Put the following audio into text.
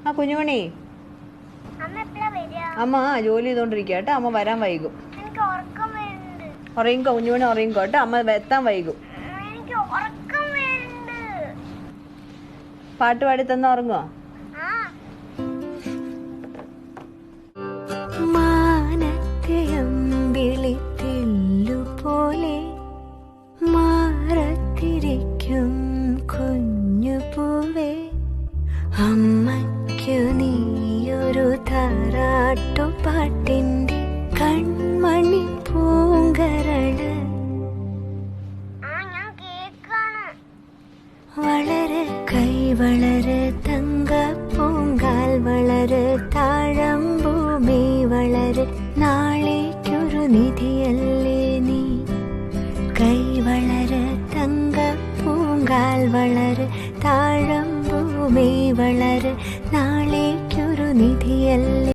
ആ കുഞ്ഞുമണി, അമ്മ ജോലി ചെയ്തോണ്ടിരിക്കുക കേട്ടോ. അമ്മ വരാൻ വൈകും. ഉറങ്ങിക്കോ കുഞ്ഞുമണി, ഉറങ്ങിക്കോ കേട്ടോ. അമ്മ എത്താൻ വൈകും. പാട്ട് പാടി തന്നാ ഉറങ്ങോ? പോലെ മാറത്തിരിക്കും കുഞ്ഞു പൂവേ, അമ്മയ്ക്കു നീയൊരു താരാട്ടുപാട്ടിന്റെ കൺമണി പൂങ്കരള്. വളര് കൈ വളര് തങ്ക പൂങ്കാൽ വളര്, താഴമ്പൂമി വളര്, നാളേക്കൊരു നിധിയല്ലേ നീ. കൈ വളര് തങ്ക പൂങ്കാൽ വളര്, താഴമ്പൂമി വളര്, നാളേക്കൊരു നിധിയല്ലേ.